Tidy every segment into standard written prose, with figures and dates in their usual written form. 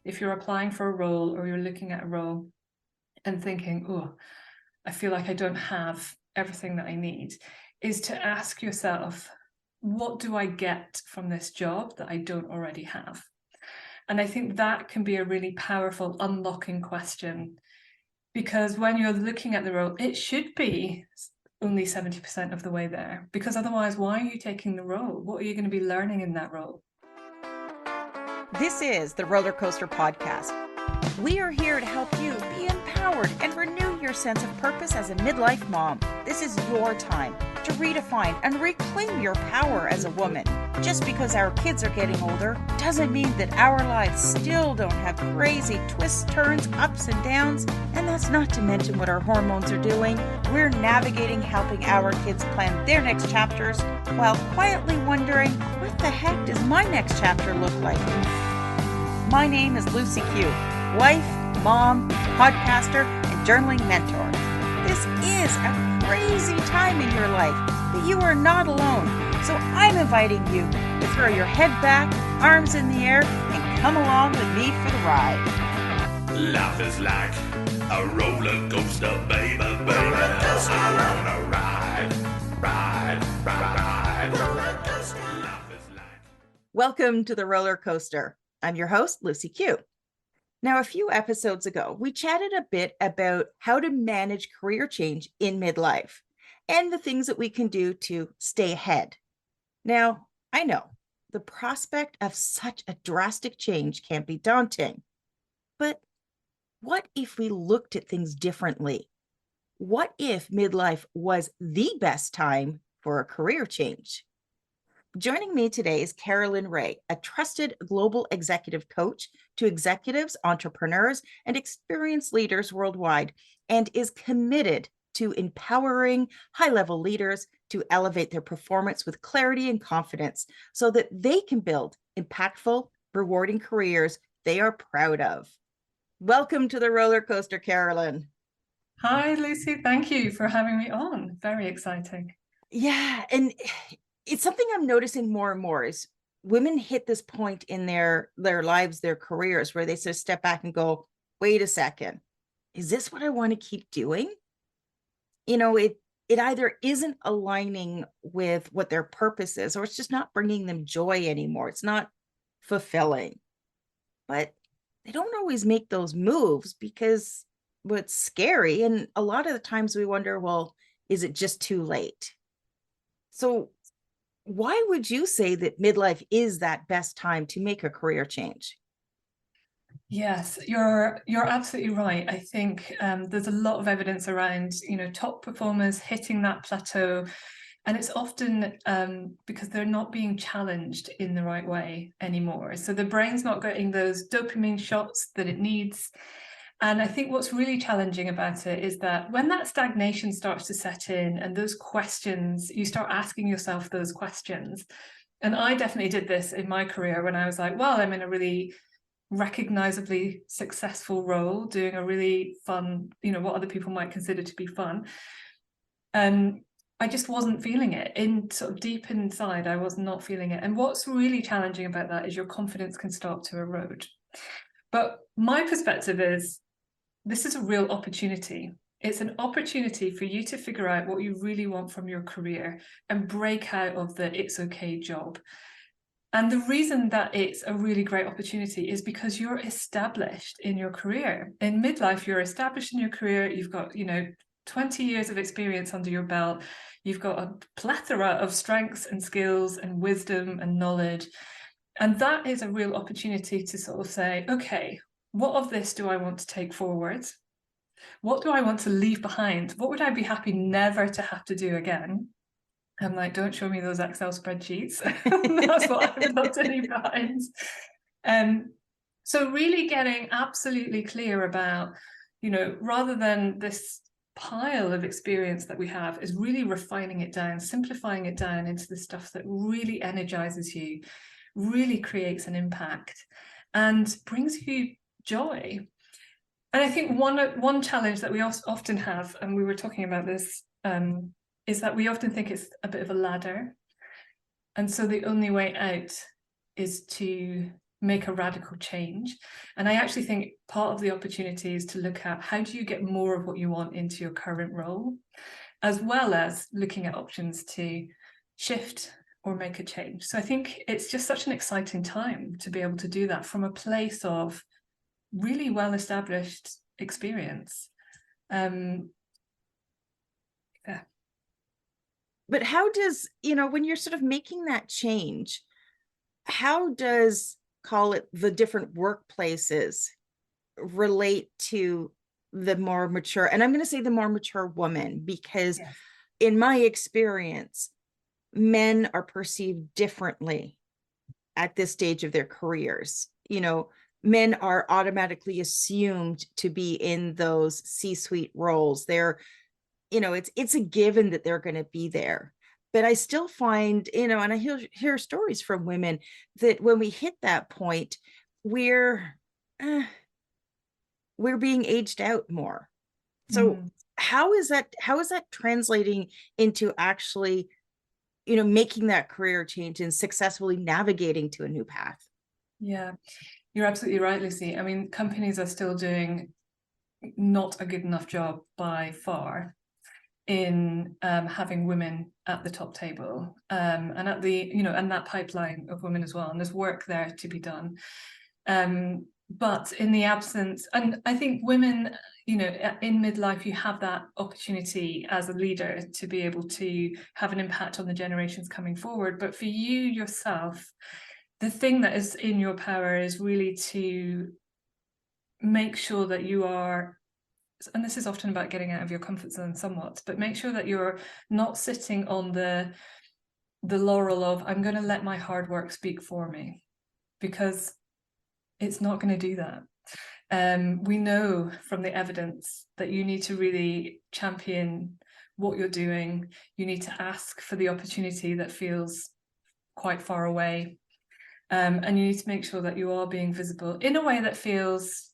if you're applying for a role or you're looking at a role and thinking, oh, I feel like I don't have everything that I need, is to ask yourself, what do I get from this job that I don't already have? And I think that can be a really powerful unlocking question, because when you're looking at the role, it should be only 70% of the way there, because otherwise, why are you taking the role? What are you going to be learning in that role? This is the Roller Coaster Podcast. We are here to help you be empowered and renew your sense of purpose as a midlife mom. This is your time to redefine and reclaim your power as a woman. Just because our kids are getting older doesn't mean that our lives still don't have crazy twists, turns, ups and downs. And that's not to mention what our hormones are doing. We're navigating helping our kids plan their next chapters while quietly wondering, what the heck does my next chapter look like? My name is Lucy Q, wife, mom, podcaster, and journaling mentor. This is a crazy time in your life, but you are not alone. So I'm inviting you to throw your head back, arms in the air, and come along with me for the ride. Life is like a roller coaster, baby, baby. Roller coaster. I wanna ride. Roller coaster. Life is like... Welcome to the Roller Coaster. I'm your host, Lucy Q. Now, a few episodes ago, we chatted a bit about how to manage career change in midlife and the things that we can do to stay ahead. Now, I know the prospect of such a drastic change can be daunting, but what if we looked at things differently? What if midlife was the best time for a career change? Joining me today is Carolyn Ray, a trusted global executive coach to executives, entrepreneurs, and experienced leaders worldwide, and is committed to empowering high-level leaders to elevate their performance with clarity and confidence so that they can build impactful, rewarding careers they are proud of. Welcome to the roller coaster, Carolyn. Hi, Lucy. Thank you for having me on. Very exciting. Yeah, and it's something I'm noticing more and more is women hit this point in their lives, their careers, where they sort of step back and go, wait a second, is this what I want to keep doing? You know, it either isn't aligning with what their purpose is, or it's just not bringing them joy anymore. It's not fulfilling. But they don't always make those moves because what's scary, and a lot of the times we wonder, well, is it just too late? So why would you say that midlife is that best time to make a career change? Yes, you're absolutely right. I think there's a lot of evidence around, top performers hitting that plateau, and it's often because they're not being challenged in the right way anymore. So the brain's not getting those dopamine shots that it needs. And I think what's really challenging about it is that when that stagnation starts to set in and those questions, you start asking yourself those questions. And I definitely did this in my career when I was like, well, I'm in a really recognizably successful role, doing a really fun, what other people might consider to be fun. And I just wasn't feeling it. In sort of deep inside, I was not feeling it. And what's really challenging about that is your confidence can start to erode. But my perspective is, this is a real opportunity. It's an opportunity for you to figure out what you really want from your career and break out of the it's okay job. And the reason that it's a really great opportunity is because you're established in your career. In midlife, you're established in your career. You've got, 20 years of experience under your belt. You've got a plethora of strengths and skills and wisdom and knowledge. And that is a real opportunity to sort of say, okay, what of this do I want to take forward? What do I want to leave behind? What would I be happy never to have to do again? I'm like, don't show me those Excel spreadsheets. That's what I would love to leave behind. So really getting absolutely clear about, rather than this pile of experience that we have, is really refining it down, simplifying it down into the stuff that really energizes you, really creates an impact, and brings you joy. And I think one challenge that we often have, and we were talking about this, is that we often think it's a bit of a ladder. And so the only way out is to make a radical change. And I actually think part of the opportunity is to look at how do you get more of what you want into your current role, as well as looking at options to shift or make a change. So I think it's just such an exciting time to be able to do that from a place of really well-established experience. Yeah. But how does, when you're sort of making that change, how does, call it, the different workplaces relate to the more mature, and I'm going to say the more mature woman, because Yes. in my experience, men are perceived differently at this stage of their careers. Men are automatically assumed to be in those C-suite roles. They're, it's a given that they're going to be there. But I still find, and I hear stories from women that when we hit that point, we're being aged out more. So how is that translating into actually, making that career change and successfully navigating to a new path? Yeah, you're absolutely right, Lucy. I mean, companies are still doing not a good enough job by far in having women at the top table, and at the, and that pipeline of women as well. And there's work there to be done. But in the absence, and I think women, in midlife, you have that opportunity as a leader to be able to have an impact on the generations coming forward. But for you yourself, the thing that is in your power is really to make sure that you are, and this is often about getting out of your comfort zone somewhat, but make sure that you're not sitting on the laurel of, I'm going to let my hard work speak for me, because it's not going to do that. We know from the evidence that you need to really champion what you're doing. You need to ask for the opportunity that feels quite far away. And you need to make sure that you are being visible in a way that feels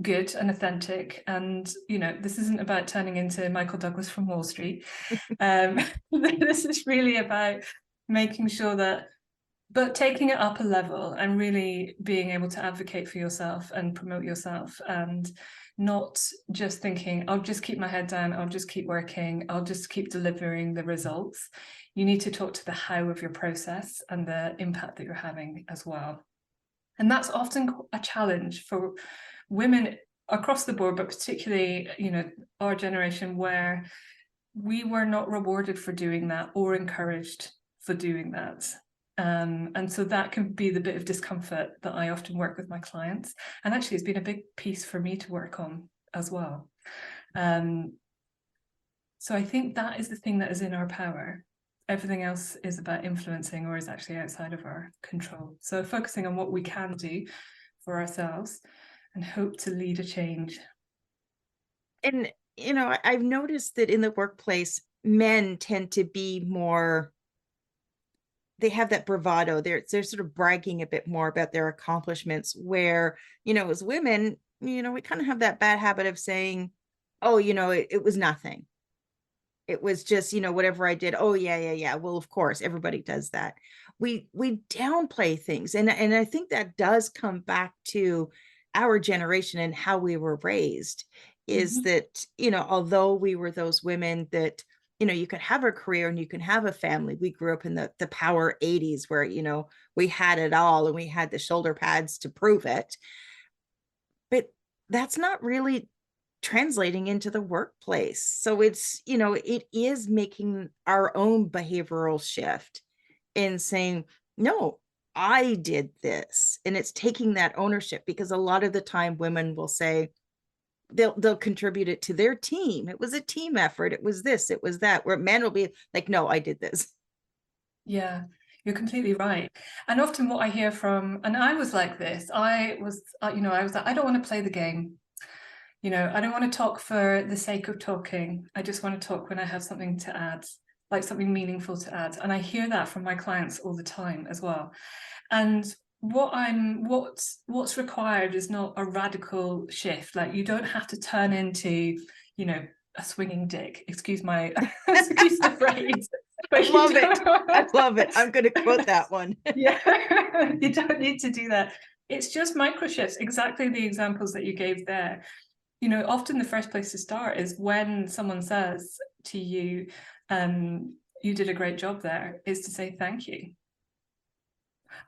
good and authentic. And this isn't about turning into Michael Douglas from Wall Street. This is really about making sure that, but taking it up a level and really being able to advocate for yourself and promote yourself, and not just thinking, I'll just keep my head down, I'll just keep working, I'll just keep delivering the results. You need to talk to the how of your process and the impact that you're having as well. And that's often a challenge for women across the board, but particularly, our generation, where we were not rewarded for doing that or encouraged for doing that. And so that can be the bit of discomfort that I often work with my clients. And actually, it's been a big piece for me to work on as well. So I think that is the thing that is in our power. Everything else is about influencing or is actually outside of our control. So focusing on what we can do for ourselves and hope to lead a change. And, I've noticed that in the workplace, men tend to be more, they have that bravado. They're sort of bragging a bit more about their accomplishments, where, as women, we kind of have that bad habit of saying, oh, it was nothing. It was just, whatever I did. Oh, yeah. Well, of course, everybody does that. We downplay things. And I think that does come back to our generation and how we were raised, is that, although we were those women that, you could have a career and you can have a family. We grew up in the power 80s where, we had it all and we had the shoulder pads to prove it. But that's not really translating into the workplace. So it's, it is making our own behavioral shift in saying, no, I did this. And it's taking that ownership, because a lot of the time women will say, they'll contribute it to their team. It was a team effort. It was this, it was that, where men will be like, no, I did this. Yeah, you're completely right. And often what I hear from, and I was like this, I was like, I don't want to play the game. I don't want to talk for the sake of talking. I just want to talk when I have something to add, like something meaningful to add. And I hear that from my clients all the time as well. And what's required is not a radical shift. Like, you don't have to turn into, a swinging dick. Excuse the phrase. But love it. I love it. I'm going to quote that one. Yeah, you don't need to do that. It's just micro shifts, exactly the examples that you gave there. You know, often the first place to start is when someone says to you, you did a great job there, is to say thank you.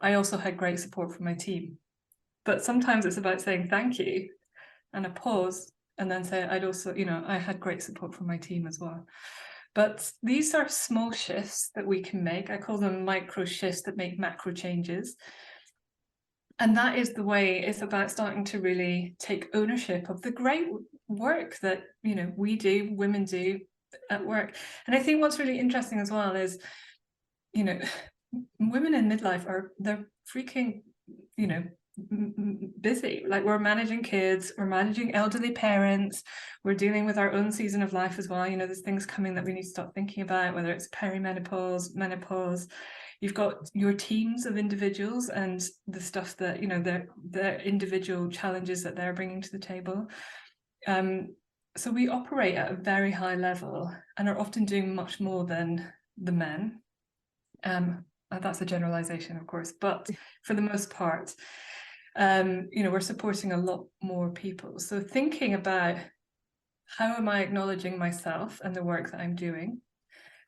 I also had great support from my team. But sometimes it's about saying thank you and a pause, and then say, I'd also, you know, I had great support from my team as well. But these are small shifts that we can make. I call them micro shifts that make macro changes. And that is the way. It's about starting to really take ownership of the great work that, you know, we do, women do at work. And I think what's really interesting as well is, you know, women in midlife they're freaking, you know, busy. Like, we're managing kids, we're managing elderly parents, we're dealing with our own season of life as well. You know, there's things coming that we need to start thinking about, whether it's perimenopause, menopause. You've got your teams of individuals and the stuff that, you know, their individual challenges that they're bringing to the table. So we operate at a very high level and are often doing much more than the men. That's a generalization, of course, but for the most part, you know, we're supporting a lot more people. So thinking about, how am I acknowledging myself and the work that I'm doing,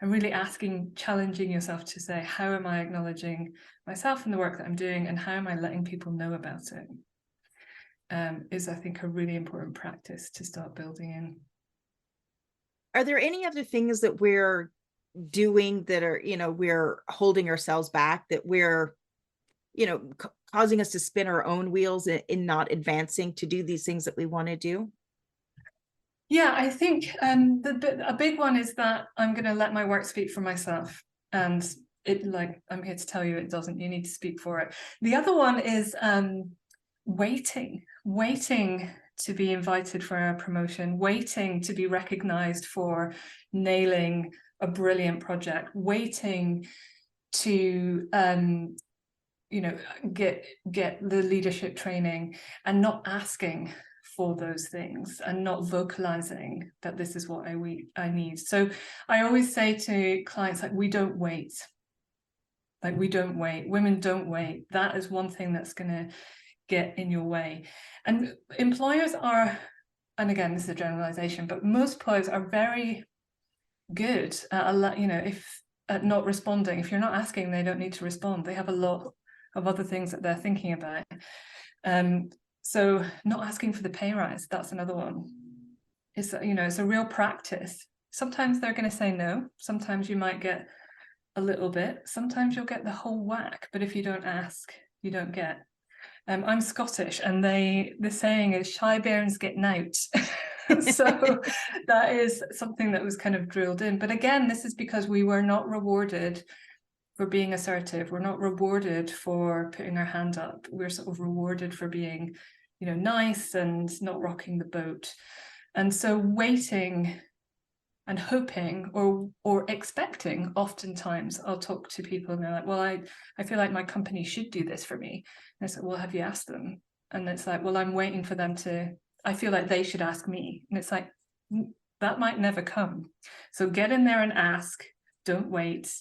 and really asking, challenging yourself to say, how am I acknowledging myself and the work that I'm doing, and how am I letting people know about it, is, I think, a really important practice to start building in. Are there any other things that we're doing that are, you know, we're holding ourselves back, that we're, you know, causing us to spin our own wheels in not advancing to do these things that we want to do? Yeah, I think a big one is that I'm going to let my work speak for myself. And it, like, I'm here to tell you it doesn't. You need to speak for it. The other one is waiting to be invited for a promotion, waiting to be recognized for nailing a brilliant project, waiting to you know, get the leadership training, and not asking for those things, and not vocalizing that this is what I need. So I always say to clients, like, we don't wait. Like, we don't wait. Women don't wait. That is one thing that's going to get in your way. And employers are, and again, this is a generalization, but most employers are very good at, you know, at not responding. If you're not asking, they don't need to respond. They have a lot of other things that they're thinking about. So not asking for the pay rise, that's another one. It's, you know, it's a real practice. Sometimes they're going to say no. Sometimes you might get a little bit. Sometimes you'll get the whole whack. But if you don't ask, you don't get. I'm Scottish, and the saying is, shy bairns get nowt. So that is something that was kind of drilled in. But again, this is because we were not rewarded for being assertive. We're not rewarded for putting our hand up. We're sort of rewarded for being, you know, nice and not rocking the boat. And so waiting and hoping or expecting, oftentimes I'll talk to people and they're like, well, I feel like my company should do this for me. And I said, well, have you asked them? And it's like, well, I'm waiting for them to, I feel like they should ask me. And it's like, that might never come. So get in there and ask, don't wait.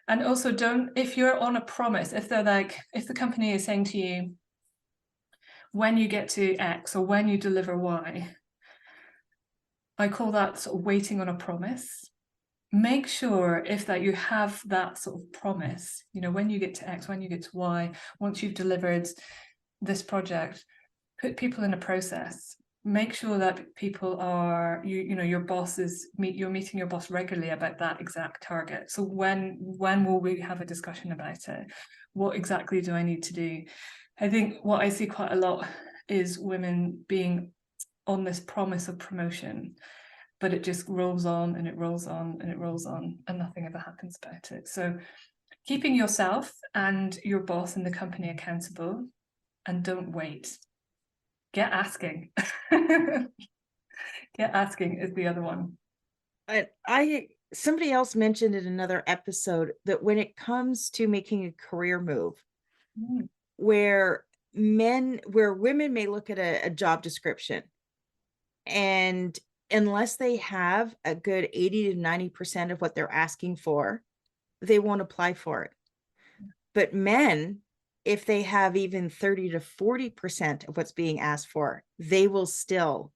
And also don't, if you're on a promise, if they're like, if the company is saying to you, when you get to X or when you deliver Y, I call that sort of waiting on a promise. Make sure if that you have that sort of promise, you know, when you get to X, when you get to Y, once you've delivered this project, put people in a process. Make sure that people are, you know, your boss is, you're meeting your boss regularly about that exact target. So when will we have a discussion about it? What exactly do I need to do? I think what I see quite a lot is women being on this promise of promotion, but it just rolls on and it rolls on and it rolls on and nothing ever happens about it. So keeping yourself and your boss and the company accountable, and don't wait. Get asking. Get asking is the other one. Somebody else mentioned in another episode that when it comes to making a career move, where women may look at a job description, and unless they have a good 80 to 90% of what they're asking for, they won't apply for it. But men, if they have even 30 to 40% of what's being asked for, they will still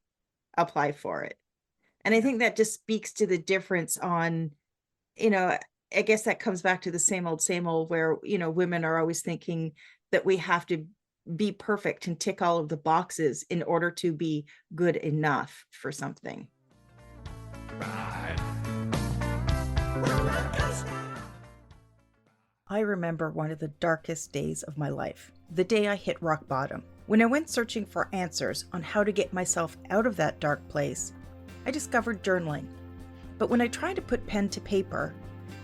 apply for it. And I think that just speaks to the difference on, I guess that comes back to the same old, where, women are always thinking that we have to be perfect and tick all of the boxes in order to be good enough for something. Right. I remember one of the darkest days of my life, the day I hit rock bottom. When I went searching for answers on how to get myself out of that dark place, I discovered journaling. But when I tried to put pen to paper,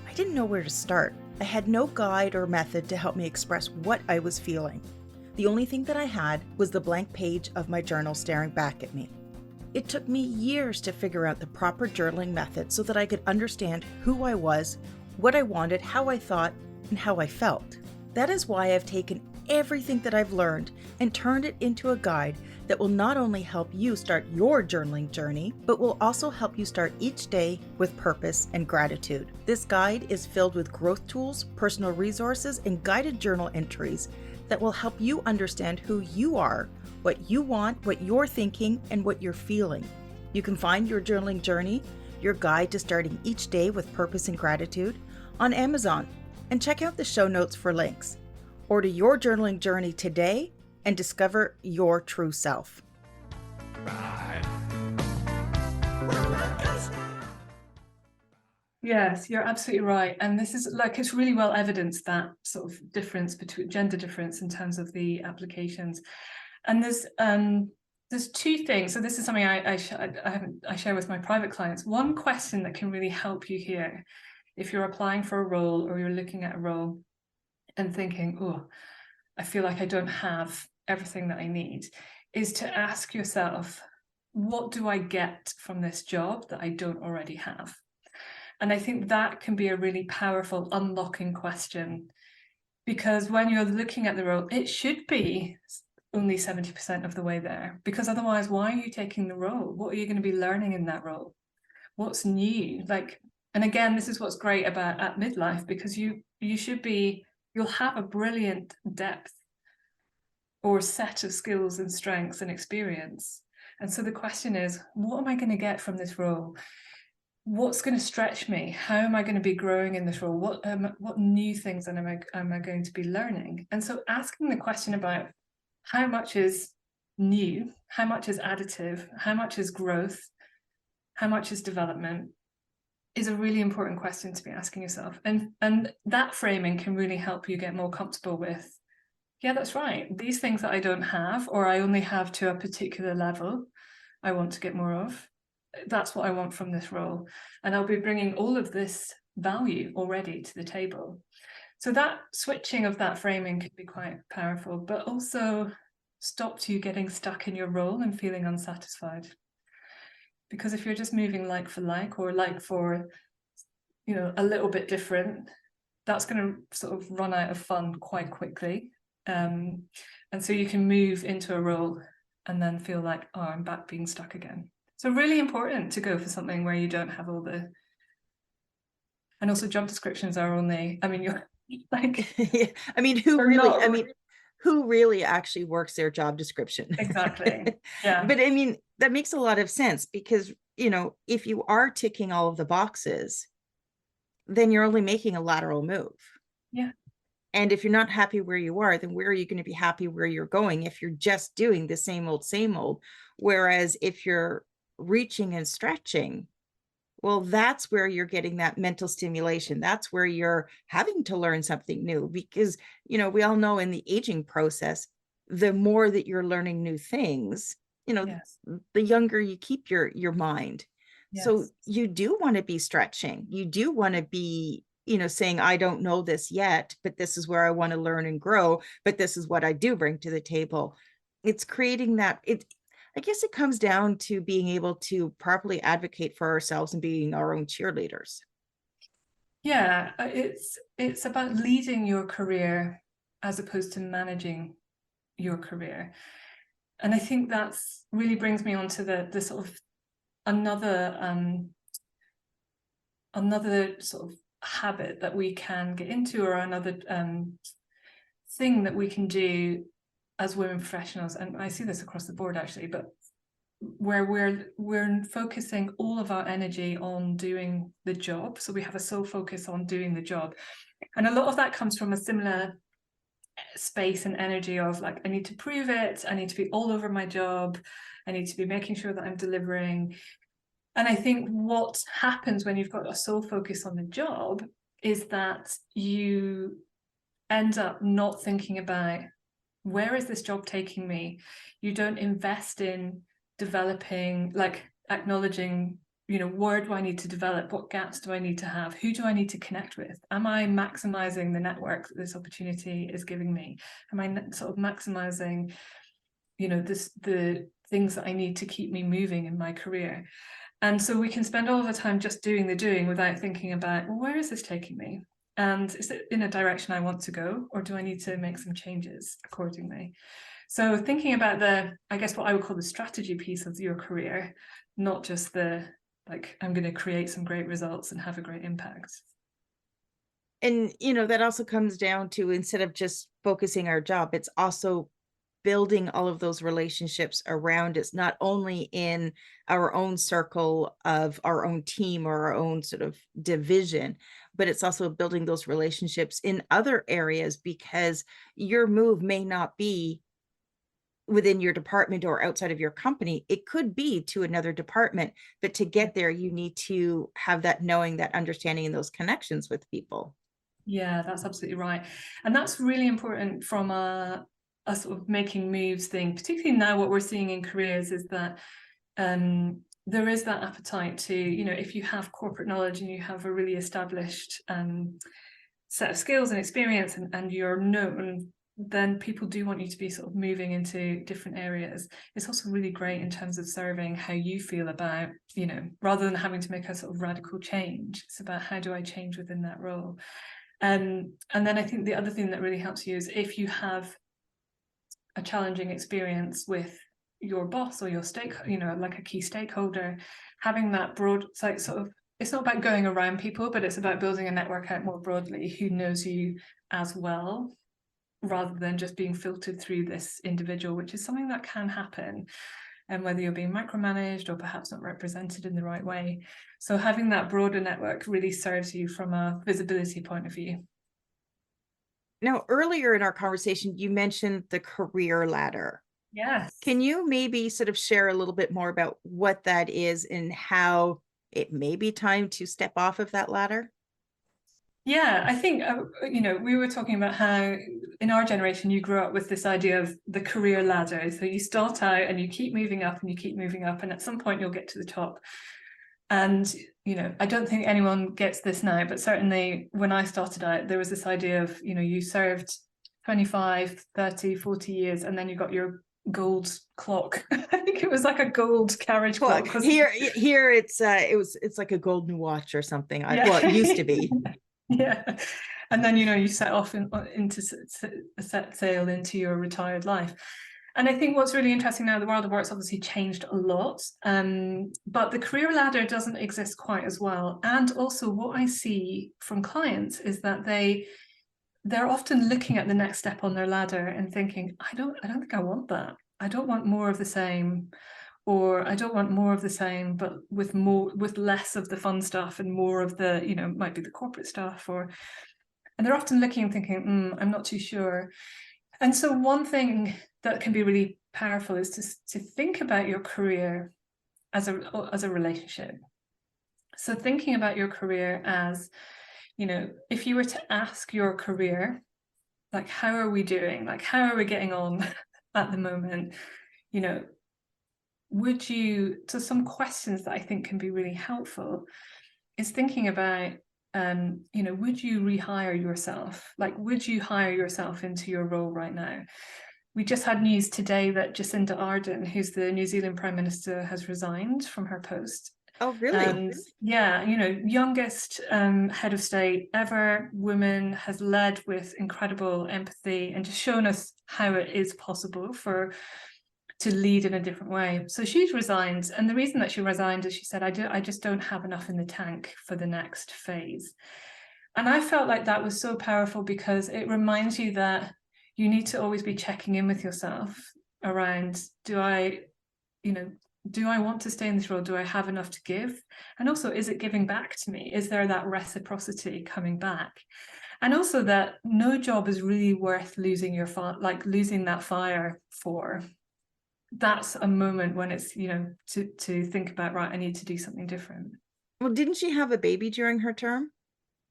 I didn't know where to start. I had no guide or method to help me express what I was feeling. The only thing that I had was the blank page of my journal staring back at me. It took me years to figure out the proper journaling method so that I could understand who I was, what I wanted, how I thought, and how I felt. That is why I've taken everything that I've learned and turned it into a guide that will not only help you start your journaling journey, but will also help you start each day with purpose and gratitude. This guide is filled with growth tools, personal resources, and guided journal entries that will help you understand who you are, what you want, what you're thinking, and what you're feeling. You can find your journaling journey, your guide to starting each day with purpose and gratitude, on Amazon, and check out the show notes for links. Order your journaling journey today and discover your true self. Right. Yes, you're absolutely right. And this is like, it's really well evidenced, that sort of difference between gender difference in terms of the applications. And there's two things. So this is something I share with my private clients. One question that can really help you here, if you're applying for a role or you're looking at a role and thinking, oh, I feel like I don't have everything that I need, is to ask yourself, what do I get from this job that I don't already have? And I think that can be a really powerful unlocking question, because when you're looking at the role, it should be only 70% of the way there, because otherwise, why are you taking the role? What are you going to be learning in that role? What's new? And again, this is what's great about at Midlife, because you'll have a brilliant depth or set of skills and strengths and experience. And so the question is, what am I going to get from this role? What's going to stretch me? How am I going to be growing in this role? What new things am I going to be learning? And so asking the question about how much is new, how much is additive, how much is growth, how much is development, is a really important question to be asking yourself. And that framing can really help you get more comfortable with, yeah, that's right, these things that I don't have, or I only have to a particular level, I want to get more of. That's what I want from this role. And I'll be bringing all of this value already to the table. So that switching of that framing can be quite powerful, but also stops you getting stuck in your role and feeling unsatisfied. Because if you're just moving like for like, or like for, a little bit different, that's going to sort of run out of fun quite quickly. And so you can move into a role and then feel like, oh, I'm back being stuck again. So really important to go for something where you don't have all the, and also job descriptions are only, you're like, Yeah. Who really actually works their job description? Exactly. Yeah. But that makes a lot of sense, because, if you are ticking all of the boxes, then you're only making a lateral move. Yeah. And if you're not happy where you are, then where are you going to be happy where you're going if you're just doing the same old? Whereas if you're reaching and stretching, well, that's where you're getting that mental stimulation. That's where you're having to learn something new, because, we all know in the aging process, the more that you're learning new things, Yes. the younger you keep your mind. Yes. So you do want to be stretching. You do want to be, saying, I don't know this yet, but this is where I want to learn and grow. But this is what I do bring to the table. It's creating that. I guess it comes down to being able to properly advocate for ourselves and being our own cheerleaders. Yeah, it's about leading your career as opposed to managing your career. And I think that's really brings me on to the sort of another sort of habit that we can get into, or another thing that we can do as women professionals, and I see this across the board actually, but where we're focusing all of our energy on doing the job. So we have a sole focus on doing the job. And a lot of that comes from a similar space and energy of like, I need to prove it, I need to be all over my job, I need to be making sure that I'm delivering. And I think what happens when you've got a sole focus on the job is that you end up not thinking about, where is this job taking me? You don't invest in developing, like acknowledging, where do I need to develop? What gaps do I need to have? Who do I need to connect with? Am I maximizing the network that this opportunity is giving me? Am I sort of maximizing, the things that I need to keep me moving in my career? And so we can spend all the time just doing the doing without thinking about, well, where is this taking me? And is it in a direction I want to go, or do I need to make some changes accordingly? So thinking about I guess what I would call the strategy piece of your career, not just the, like, I'm going to create some great results and have a great impact. And, that also comes down to, instead of just focusing our job, it's also building all of those relationships around us, not only in our own circle of our own team or our own sort of division, but it's also building those relationships in other areas, because your move may not be within your department or outside of your company. It could be to another department, but to get there, you need to have that knowing, that understanding, and those connections with people. Yeah, that's absolutely right. And that's really important from a sort of making moves thing, particularly now. What we're seeing in careers is that there is that appetite to, if you have corporate knowledge and you have a really established set of skills and experience, and you're known, then people do want you to be sort of moving into different areas. It's also really great in terms of serving how you feel about, rather than having to make a sort of radical change, it's about, how do I change within that role? And then I think the other thing that really helps you is, if you have a challenging experience with your boss or your like a key stakeholder, having that broad, like, sort of, it's not about going around people, but it's about building a network out more broadly who knows you as well, rather than just being filtered through this individual, which is something that can happen, and whether you're being micromanaged or perhaps not represented in the right way. So having that broader network really serves you from a visibility point of view. Now, earlier in our conversation, you mentioned the career ladder. Yes. Can you maybe sort of share a little bit more about what that is and how it may be time to step off of that ladder? Yeah, I think, we were talking about how in our generation, you grew up with this idea of the career ladder. So you start out and you keep moving up and you keep moving up, and at some point you'll get to the top. And, I don't think anyone gets this now, but certainly when I started out, there was this idea of, you served 25, 30, 40 years, and then you got your gold clock. I think it was like a gold carriage clock. Here it's like a golden watch or something. Yeah. Well, it used to be. Yeah. And then, you set off into set sail into your retired life. And I think what's really interesting now, the world of work's obviously changed a lot, but the career ladder doesn't exist quite as well. And also what I see from clients is that they're often looking at the next step on their ladder and thinking, I don't think I want that. I don't want more of the same, or I don't want more of the same, but with less of the fun stuff and more of the, might be the corporate stuff, and they're often looking and thinking, I'm not too sure. And so one thing that can be really powerful is to think about your career as a relationship. So thinking about your career as, if you were to ask your career, like, how are we doing? Like, how are we getting on at the moment? So some questions that I think can be really helpful is thinking about, would you rehire yourself? Like, would you hire yourself into your role right now? We just had news today that Jacinda Ardern, who's the New Zealand Prime Minister, has resigned from her post. Oh, really? And yeah, youngest head of state ever, woman, has led with incredible empathy and just shown us how it is possible to lead in a different way. So she's resigned, and the reason that she resigned is she said, I just don't have enough in the tank for the next phase. And I felt like that was so powerful because it reminds you that you need to always be checking in with yourself around, do I want to stay in this role? Do I have enough to give? And also, is it giving back to me? Is there that reciprocity coming back? And also that no job is really worth losing losing that fire for. That's a moment when it's, to think about, right, I need to do something different. Well, didn't she have a baby during her term?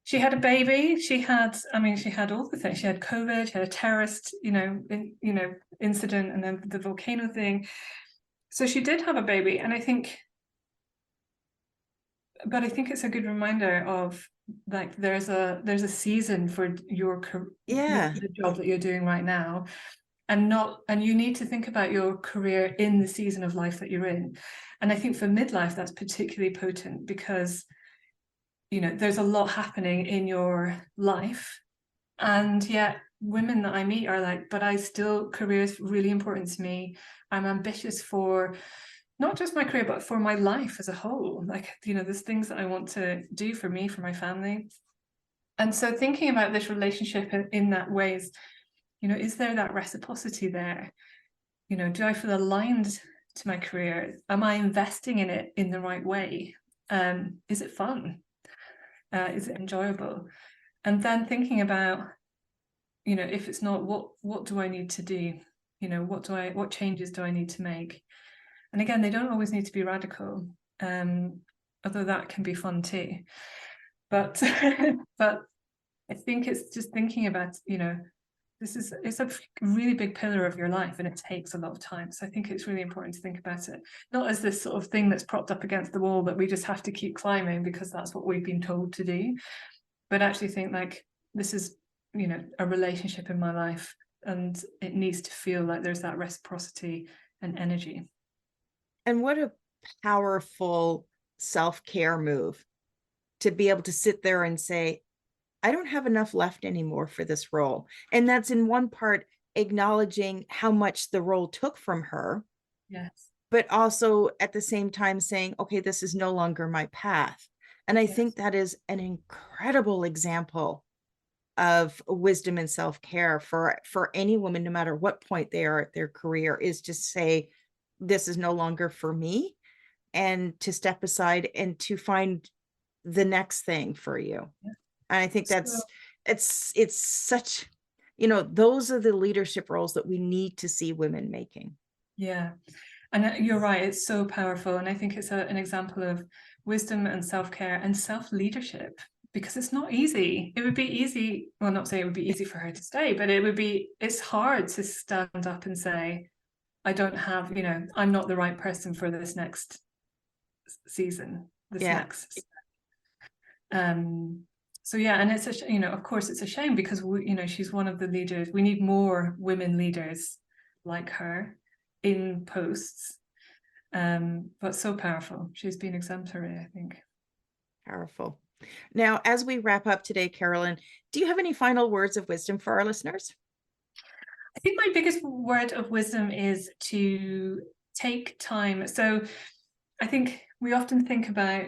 She had a baby. She had all the things. She had COVID. She had a terrorist, incident, and then the volcano thing. So she did have a baby, and I think it's a good reminder of, like, there's a season for the job that you're doing right now, and you need to think about your career in the season of life that you're in. And I think for midlife, that's particularly potent because there's a lot happening in your life, and yet women that I meet are like, but career is really important to me. I'm ambitious for not just my career, but for my life as a whole. Like, there's things that I want to do for me, for my family. And so thinking about this relationship in that way is, is there that reciprocity there? Do I feel aligned to my career? Am I investing in it in the right way? Is it fun? Is it enjoyable? And then thinking about, if it's not, what do I need to do? What changes do I need to make? And again, they don't always need to be radical, although that can be fun too. But but I think it's just thinking about, it's a really big pillar of your life, and it takes a lot of time. So I think it's really important to think about it, not as this sort of thing that's propped up against the wall that we just have to keep climbing because that's what we've been told to do, but actually think like, this is, a relationship in my life, and it needs to feel like there's that reciprocity and energy. And what a powerful self-care move to be able to sit there and say, I don't have enough left anymore for this role. And that's in one part acknowledging how much the role took from her. Yes. But also at the same time saying, okay, this is no longer my path. And I think that is an incredible example of wisdom and self-care for any woman, no matter what point they are at their career, is to say, this is no longer for me, and to step aside and to find the next thing for you. Yeah. And I think it's such, those are the leadership roles that we need to see women making. Yeah. And you're right, it's so powerful. And I think it's an example of wisdom and self-care and self-leadership, because it's not easy. It would be easy, well, not say it would be easy for her to stay, but it's hard to stand up and say, I don't have, I'm not the right person for this next season, next. So yeah, and it's of course it's a shame because she's one of the leaders. We need more women leaders like her in posts, but so powerful. She's been exemplary, I think. Powerful. Now, as we wrap up today, Carolyn, do you have any final words of wisdom for our listeners? I think my biggest word of wisdom is to take time. So I think we often think about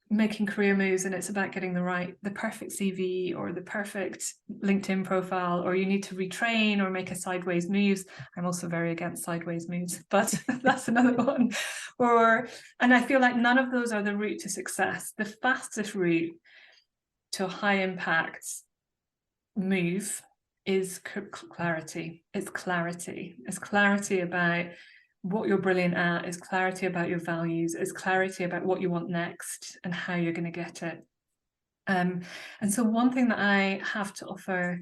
making career moves and it's about getting the perfect CV or the perfect LinkedIn profile, or you need to retrain or make a sideways moves. I'm also very against sideways moves, but that's another one. And I feel like none of those are the route to success. The fastest route to a high impact move is clarity. It's clarity. It's clarity about what you're brilliant at, is clarity about your values, is clarity about what you want next and how you're going to get it. And so one thing that I have to offer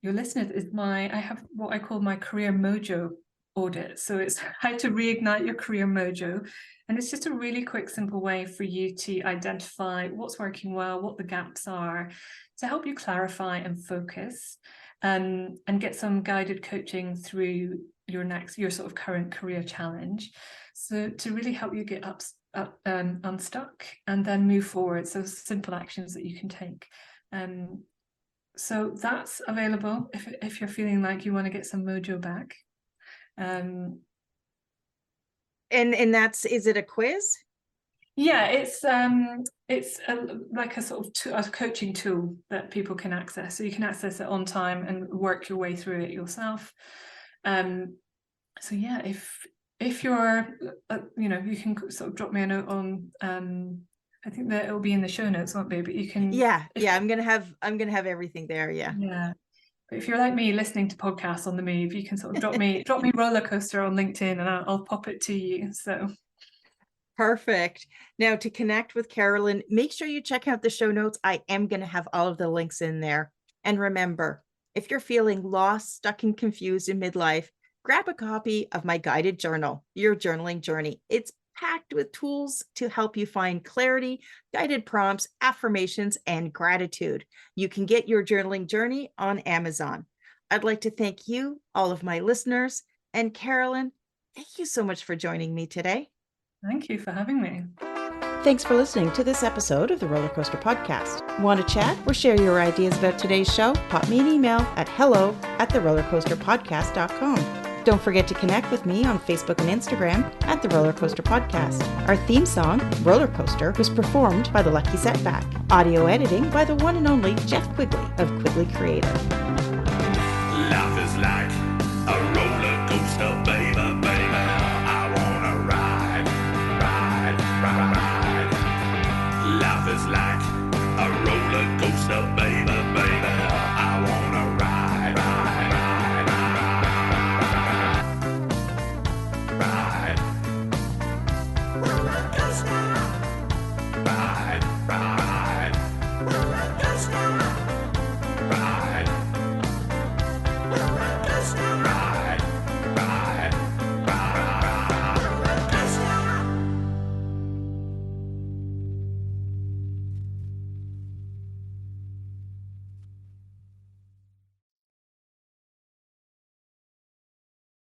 your listeners is I have what I call my career mojo audit. So it's how to reignite your career mojo. And it's just a really quick, simple way for you to identify what's working well, what the gaps are, to help you clarify and focus, and get some guided coaching through your sort of current career challenge. So to really help you get unstuck and then move forward. So simple actions that you can take. So that's available if you're feeling like you want to get some mojo back. And is it a quiz? Yeah, it's like a sort of a coaching tool that people can access. So you can access it on time and work your way through it yourself. So yeah, if you're, you can sort of drop me a note on. I think that it'll be in the show notes, won't be? But you can. Yeah, I'm gonna have everything there. Yeah. Yeah. But if you're like me, listening to podcasts on the move, you can sort of drop me roller coaster on LinkedIn, and I'll pop it to you. So. Perfect. Now, to connect with Carolyn, make sure you check out the show notes. I am going to have all of the links in there. And remember, if you're feeling lost, stuck, and confused in midlife, grab a copy of my guided journal, Your Journaling Journey. It's packed with tools to help you find clarity, guided prompts, affirmations, and gratitude. You can get Your Journaling Journey on Amazon. I'd like to thank you, all of my listeners, and Carolyn, thank you so much for joining me today. Thank you for having me. Thanks for listening to this episode of the Roller Coaster Podcast. Want to chat or share your ideas about today's show? Pop me an email at hello@therollercoasterpodcast.com. Don't forget to connect with me on Facebook and Instagram at The Roller Coaster Podcast. Our theme song, Roller Coaster, was performed by The Lucky Setback. Audio editing by the one and only Jeff Quigley of Quigley Creative. Life is like a roller